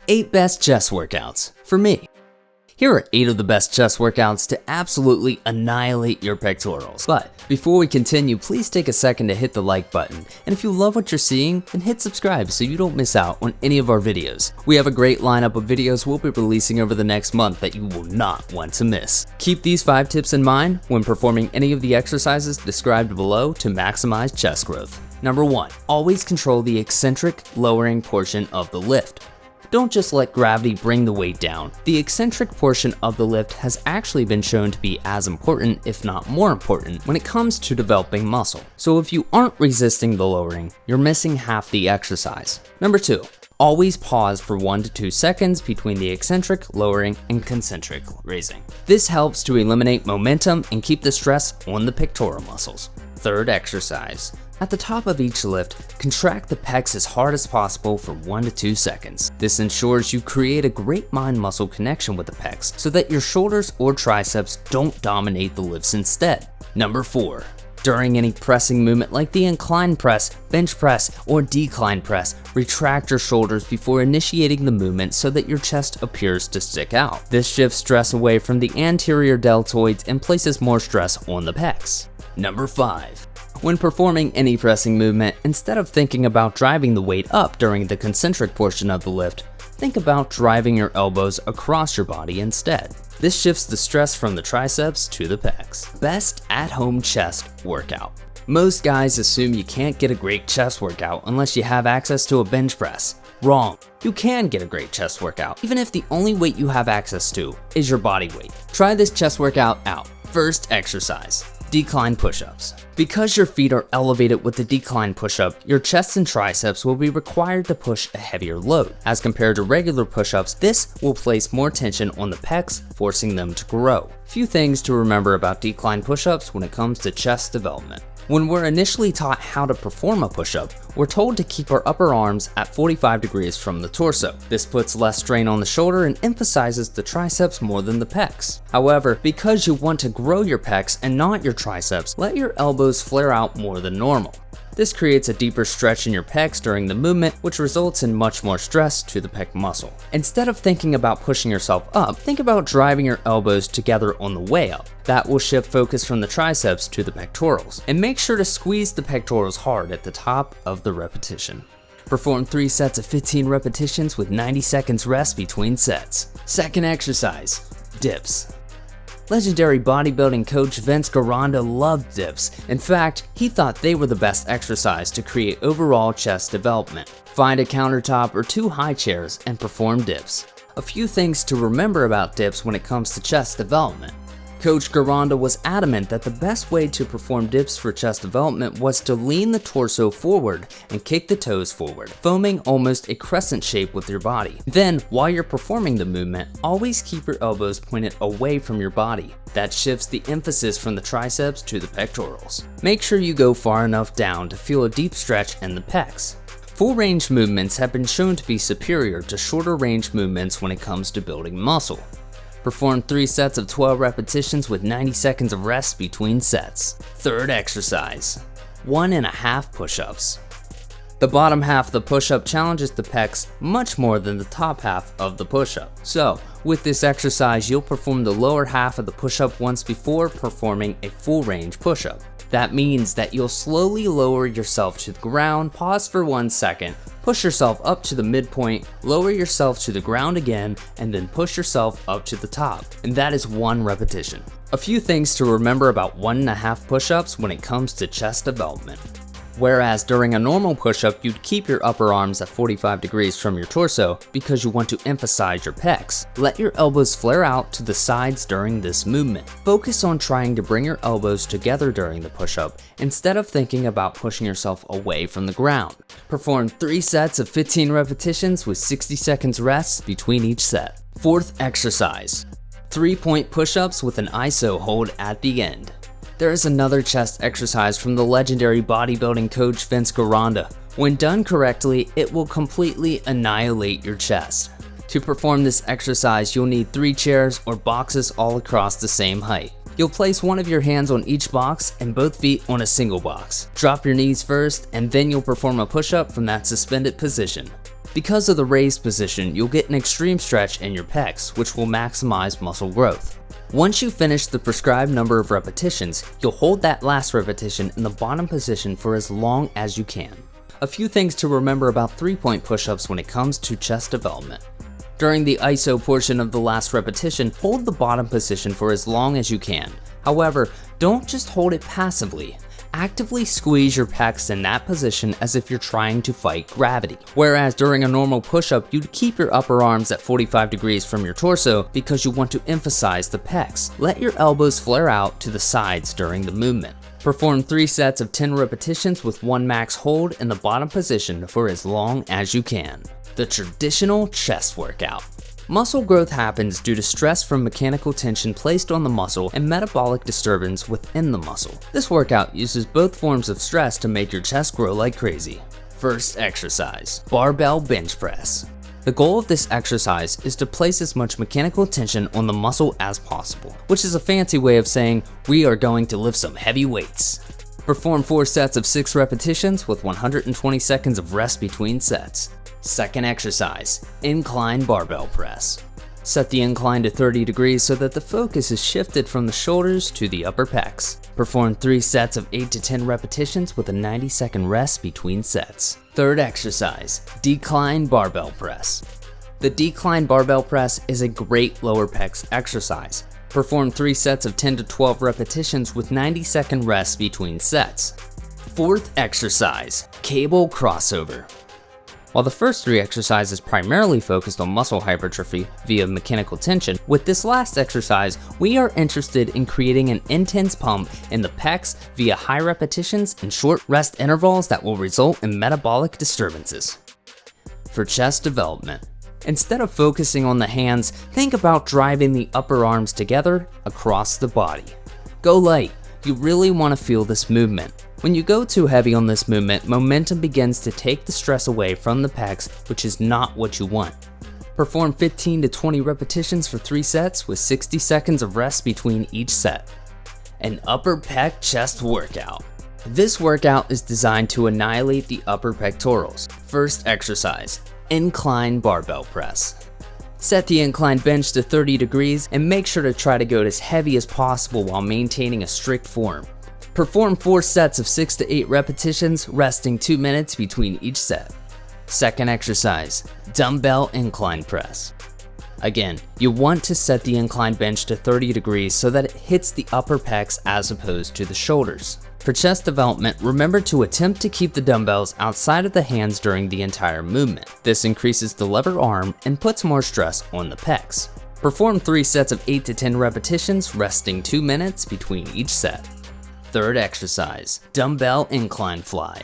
8 best chest workouts for me. Here are 8 of the best chest workouts to absolutely annihilate your pectorals. But before we continue, please take a second to hit the like button. And if you love what you're seeing, then hit subscribe so you don't miss out on any of our videos. We have a great lineup of videos we'll be releasing over the next month that you will not want to miss. Keep these 5 tips in mind when performing any of the exercises described below to maximize chest growth. Number 1, always control the eccentric lowering portion of the lift. Don't just let gravity bring the weight down. The eccentric portion of the lift has actually been shown to be as important, if not more important, when it comes to developing muscle. So if you aren't resisting the lowering, you're missing half the exercise. Number 2, always pause for 1 to 2 seconds between the eccentric lowering and concentric raising. This helps to eliminate momentum and keep the stress on the pectoral muscles. Third exercise. At the top of each lift, contract the pecs as hard as possible for 1 to 2 seconds. This ensures you create a great mind-muscle connection with the pecs so that your shoulders or triceps don't dominate the lifts instead. Number 4. During any pressing movement like the incline press, bench press, or decline press, retract your shoulders before initiating the movement so that your chest appears to stick out. This shifts stress away from the anterior deltoids and places more stress on the pecs. Number 5. When performing any pressing movement, instead of thinking about driving the weight up during the concentric portion of the lift, think about driving your elbows across your body instead. This shifts the stress from the triceps to the pecs. Best at-home chest workout. Most guys assume you can't get a great chest workout unless you have access to a bench press. Wrong. You can get a great chest workout, even if the only weight you have access to is your body weight. Try this chest workout out. First exercise. Decline push-ups. Because your feet are elevated with the decline push-up, your chest and triceps will be required to push a heavier load. As compared to regular push-ups, this will place more tension on the pecs, forcing them to grow. Few things to remember about decline push-ups when it comes to chest development. When we're initially taught how to perform a push-up, we're told to keep our upper arms at 45 degrees from the torso. This puts less strain on the shoulder and emphasizes the triceps more than the pecs. However, because you want to grow your pecs and not your triceps, let your elbows flare out more than normal. This creates a deeper stretch in your pecs during the movement, which results in much more stress to the pec muscle. Instead of thinking about pushing yourself up, think about driving your elbows together on the way up. That will shift focus from the triceps to the pectorals. And make sure to squeeze the pectorals hard at the top of the repetition. Perform 3 sets of 15 repetitions with 90 seconds rest between sets. Second exercise, dips. Legendary bodybuilding coach Vince Gironda loved dips. In fact, he thought they were the best exercise to create overall chest development. Find a countertop or 2 high chairs and perform dips. A few things to remember about dips when it comes to chest development. Coach Gironda was adamant that the best way to perform dips for chest development was to lean the torso forward and kick the toes forward, forming almost a crescent shape with your body. Then, while you're performing the movement, always keep your elbows pointed away from your body. That shifts the emphasis from the triceps to the pectorals. Make sure you go far enough down to feel a deep stretch in the pecs. Full range movements have been shown to be superior to shorter range movements when it comes to building muscle. Perform 3 sets of 12 repetitions with 90 seconds of rest between sets. Third exercise, 1.5 push-ups. The bottom half of the push-up challenges the pecs much more than the top half of the push-up. So, with this exercise, you'll perform the lower half of the push-up once before performing a full range push-up. That means that you'll slowly lower yourself to the ground, pause for 1 second, push yourself up to the midpoint, lower yourself to the ground again, and then push yourself up to the top. And that is 1 repetition. A few things to remember about 1.5 push-ups when it comes to chest development. Whereas during a normal push-up, you'd keep your upper arms at 45 degrees from your torso because you want to emphasize your pecs. Let your elbows flare out to the sides during this movement. Focus on trying to bring your elbows together during the push-up instead of thinking about pushing yourself away from the ground. Perform 3 sets of 15 repetitions with 60 seconds rest between each set. Fourth exercise, 3-point push-ups with an ISO hold at the end. There is another chest exercise from the legendary bodybuilding coach Vince Gironda. When done correctly, it will completely annihilate your chest. To perform this exercise, you'll need 3 chairs or boxes all across the same height. You'll place one of your hands on each box and both feet on a single box. Drop your knees first, and then you'll perform a push-up from that suspended position. Because of the raised position, you'll get an extreme stretch in your pecs, which will maximize muscle growth. Once you finish the prescribed number of repetitions, you'll hold that last repetition in the bottom position for as long as you can. A few things to remember about 3-point push-ups when it comes to chest development. During the ISO portion of the last repetition, hold the bottom position for as long as you can. However, don't just hold it passively. Actively squeeze your pecs in that position as if you're trying to fight gravity. Whereas during a normal push-up, you'd keep your upper arms at 45 degrees from your torso because you want to emphasize the pecs. Let your elbows flare out to the sides during the movement. Perform 3 sets of 10 repetitions with 1 max hold in the bottom position for as long as you can. The traditional chest workout. Muscle growth happens due to stress from mechanical tension placed on the muscle and metabolic disturbance within the muscle. This workout uses both forms of stress to make your chest grow like crazy. First exercise, barbell bench press. The goal of this exercise is to place as much mechanical tension on the muscle as possible, which is a fancy way of saying we are going to lift some heavy weights. Perform 4 sets of 6 repetitions with 120 seconds of rest between sets. Second exercise, incline barbell press. Set the incline to 30 degrees so that the focus is shifted from the shoulders to the upper pecs. Perform 3 sets of 8 to 10 repetitions with a 90-second rest between sets. Third exercise, decline barbell press. The decline barbell press is a great lower pecs exercise. Perform 3 sets of 10 to 12 repetitions with 90-second rest between sets. Fourth exercise, cable crossover. While the first 3 exercises primarily focused on muscle hypertrophy via mechanical tension, with this last exercise, we are interested in creating an intense pump in the pecs via high repetitions and short rest intervals that will result in metabolic disturbances. For chest development, instead of focusing on the hands, think about driving the upper arms together across the body. Go light. You really want to feel this movement. When you go too heavy on this movement, momentum begins to take the stress away from the pecs, which is not what you want. Perform 15 to 20 repetitions for 3 sets with 60 seconds of rest between each set. An upper pec chest workout. This workout is designed to annihilate the upper pectorals. First exercise, incline barbell press. Set the incline bench to 30 degrees and make sure to try to go as heavy as possible while maintaining a strict form. Perform 4 sets of 6 to 8 repetitions, resting 2 minutes between each set. Second exercise, dumbbell incline press. Again, you want to set the incline bench to 30 degrees so that it hits the upper pecs as opposed to the shoulders. For chest development, remember to attempt to keep the dumbbells outside of the hands during the entire movement. This increases the lever arm and puts more stress on the pecs. Perform 3 sets of 8 to 10 repetitions, resting 2 minutes between each set. Third exercise, dumbbell incline fly.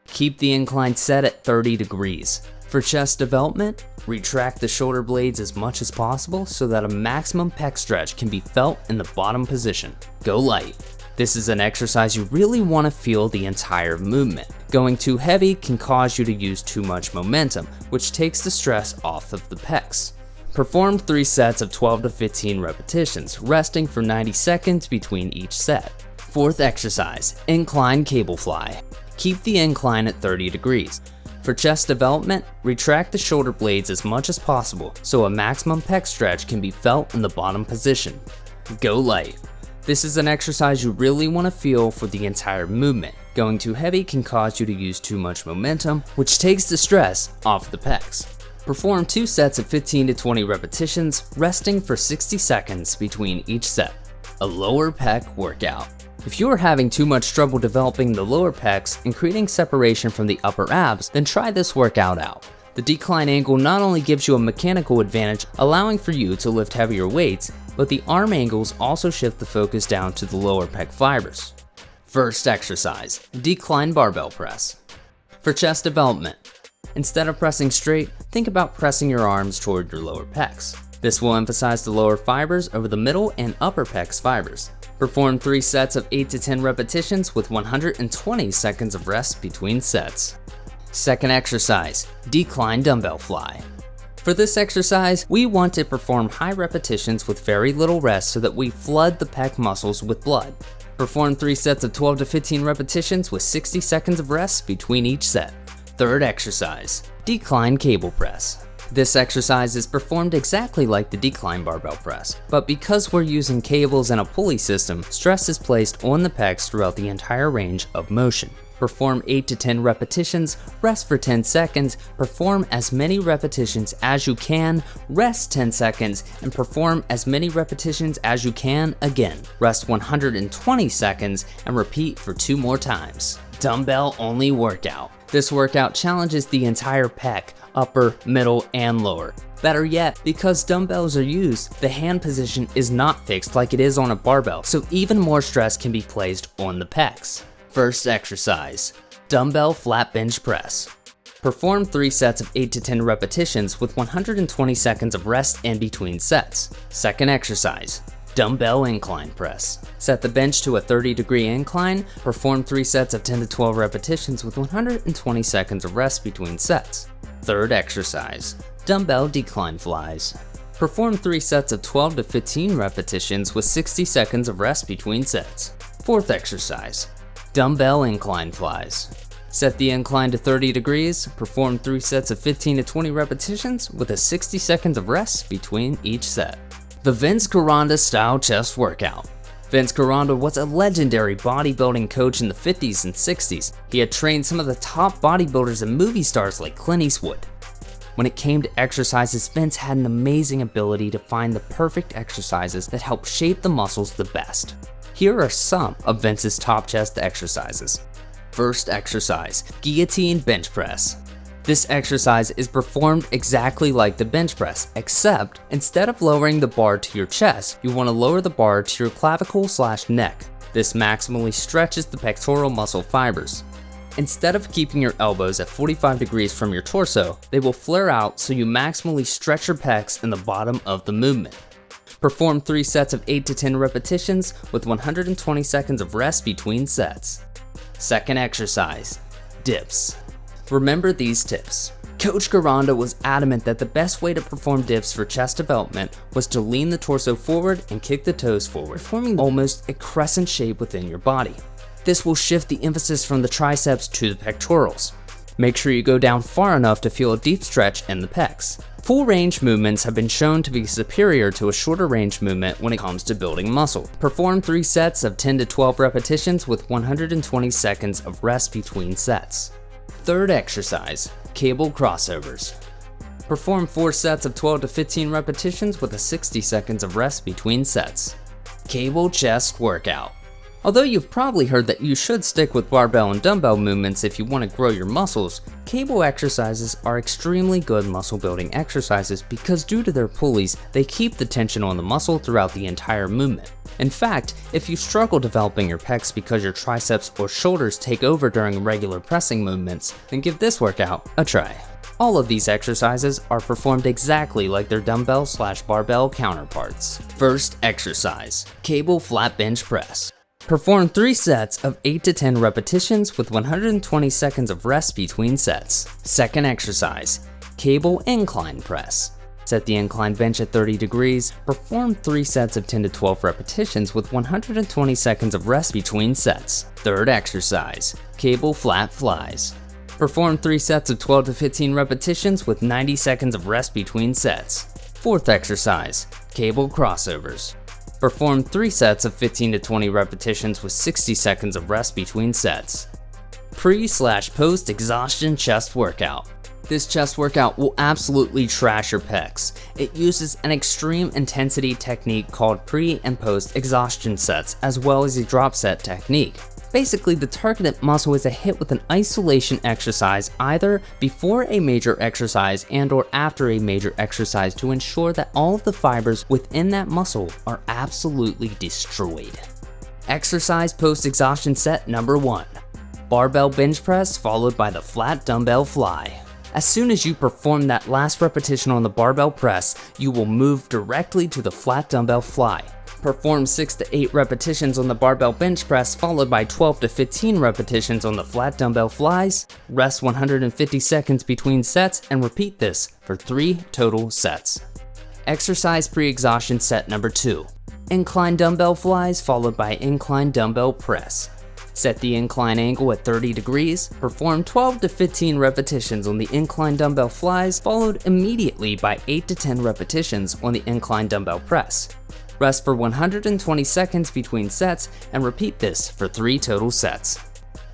Keep the incline set at 30 degrees. For chest development, retract the shoulder blades as much as possible so that a maximum pec stretch can be felt in the bottom position. Go light. This is an exercise you really want to feel the entire movement. Going too heavy can cause you to use too much momentum, which takes the stress off of the pecs. Perform 3 sets of 12 to 15 repetitions, resting for 90 seconds between each set. Fourth exercise, incline cable fly. Keep the incline at 30 degrees. For chest development, retract the shoulder blades as much as possible so a maximum pec stretch can be felt in the bottom position. Go light. This is an exercise you really want to feel for the entire movement. Going too heavy can cause you to use too much momentum, which takes the stress off the pecs. Perform 2 sets of 15 to 20 repetitions, resting for 60 seconds between each set. A lower pec workout. If you are having too much trouble developing the lower pecs and creating separation from the upper abs, then try this workout out. The decline angle not only gives you a mechanical advantage, allowing for you to lift heavier weights, but the arm angles also shift the focus down to the lower pec fibers. First exercise, decline barbell press. For chest development, instead of pressing straight, think about pressing your arms toward your lower pecs. This will emphasize the lower fibers over the middle and upper pecs fibers. Perform 3 sets of 8 to 10 repetitions with 120 seconds of rest between sets. Second exercise, decline dumbbell fly. For this exercise, we want to perform high repetitions with very little rest so that we flood the pec muscles with blood. Perform 3 sets of 12 to 15 repetitions with 60 seconds of rest between each set. Third exercise, Decline cable press. This exercise is performed exactly like the decline barbell press, but because we're using cables and a pulley system, stress is placed on the pecs throughout the entire range of motion. Perform 8 to 10 repetitions, rest for 10 seconds, perform as many repetitions as you can, rest 10 seconds, and perform as many repetitions as you can again. Rest 120 seconds and repeat for 2 more times. Dumbbell only workout. This workout challenges the entire pec, upper, middle, and lower. Better yet, because dumbbells are used, the hand position is not fixed like it is on a barbell, so even more stress can be placed on the pecs. First exercise, dumbbell flat bench press. Perform 3 sets of 8 to 10 repetitions with 120 seconds of rest in between sets. Second exercise, dumbbell incline press. Set the bench to a 30-degree incline, perform 3 sets of 10 to 12 repetitions with 120 seconds of rest between sets. Third exercise, dumbbell decline flies. Perform 3 sets of 12 to 15 repetitions with 60 seconds of rest between sets. Fourth exercise, dumbbell incline flies. Set the incline to 30 degrees, perform 3 sets of 15 to 20 repetitions with a 60 seconds of rest between each set. The Vince Gironda style chest workout. Vince Gironda was a legendary bodybuilding coach in the 50s and 60s. He had trained some of the top bodybuilders and movie stars like Clint Eastwood. When it came to exercises, Vince had an amazing ability to find the perfect exercises that help shape the muscles the best. Here are some of Vince's top chest exercises. First exercise, guillotine bench press. This exercise is performed exactly like the bench press, except instead of lowering the bar to your chest, you want to lower the bar to your clavicle/neck. This maximally stretches the pectoral muscle fibers. Instead of keeping your elbows at 45 degrees from your torso, they will flare out so you maximally stretch your pecs in the bottom of the movement. Perform 3 sets of 8 to 10 repetitions with 120 seconds of rest between sets. Second exercise, dips. Remember these tips. Coach Gironda was adamant that the best way to perform dips for chest development was to lean the torso forward and kick the toes forward, forming almost a crescent shape within your body. This will shift the emphasis from the triceps to the pectorals. Make sure you go down far enough to feel a deep stretch in the pecs. Full range movements have been shown to be superior to a shorter range movement when it comes to building muscle. Perform 3 sets of 10 to 12 repetitions with 120 seconds of rest between sets. Third exercise, cable crossovers. Perform 4 sets of 12 to 15 repetitions with a 60 seconds of rest between sets. Cable chest workout. Although you've probably heard that you should stick with barbell and dumbbell movements if you want to grow your muscles, cable exercises are extremely good muscle building exercises because due to their pulleys, they keep the tension on the muscle throughout the entire movement. In fact, if you struggle developing your pecs because your triceps or shoulders take over during regular pressing movements, then give this workout a try. All of these exercises are performed exactly like their dumbbell/barbell counterparts. First exercise, cable flat bench press. Perform 3 sets of 8 to 10 repetitions with 120 seconds of rest between sets. Second exercise, cable incline press. Set the incline bench at 30 degrees, perform 3 sets of 10 to 12 repetitions with 120 seconds of rest between sets. Third exercise, cable flat flies. Perform 3 sets of 12 to 15 repetitions with 90 seconds of rest between sets. Fourth exercise, cable crossovers. Perform 3 sets of 15 to 20 repetitions with 60 seconds of rest between sets. Pre/post exhaustion chest workout. This chest workout will absolutely trash your pecs. It uses an extreme intensity technique called pre and post exhaustion sets, as well as a drop set technique. Basically, the targeted muscle is a hit with an isolation exercise either before a major exercise and or after a major exercise to ensure that all of the fibers within that muscle are absolutely destroyed. Exercise post-exhaustion set number 1. Barbell bench press followed by the flat dumbbell fly. As soon as you perform that last repetition on the barbell press, you will move directly to the flat dumbbell fly. Perform 6 to 8 repetitions on the barbell bench press followed by 12 to 15 repetitions on the flat dumbbell flies. Rest 150 seconds between sets and repeat this for 3 total sets. Exercise pre-exhaustion set number 2. Incline dumbbell flies followed by incline dumbbell press. Set the incline angle at 30 degrees. Perform 12 to 15 repetitions on the incline dumbbell flies, followed immediately by 8 to 10 repetitions on the incline dumbbell press. Rest for 120 seconds between sets and repeat this for 3 total sets.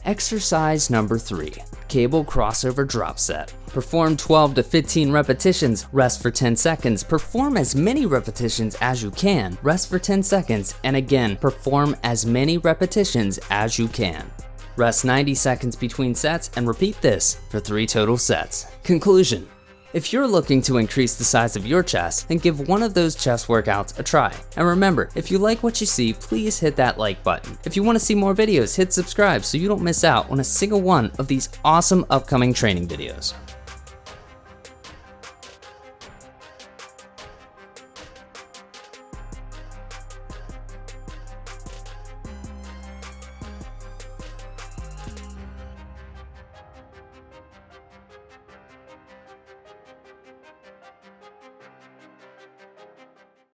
Exercise number 3, cable crossover drop set. Perform 12 to 15 repetitions, rest for 10 seconds, perform as many repetitions as you can, rest for 10 seconds, and again, perform as many repetitions as you can. Rest 90 seconds between sets and repeat this for 3 total sets. Conclusion. If you're looking to increase the size of your chest, then give one of those chest workouts a try. And remember, if you like what you see, please hit that like button. If you want to see more videos, hit subscribe so you don't miss out on a single one of these awesome upcoming training videos.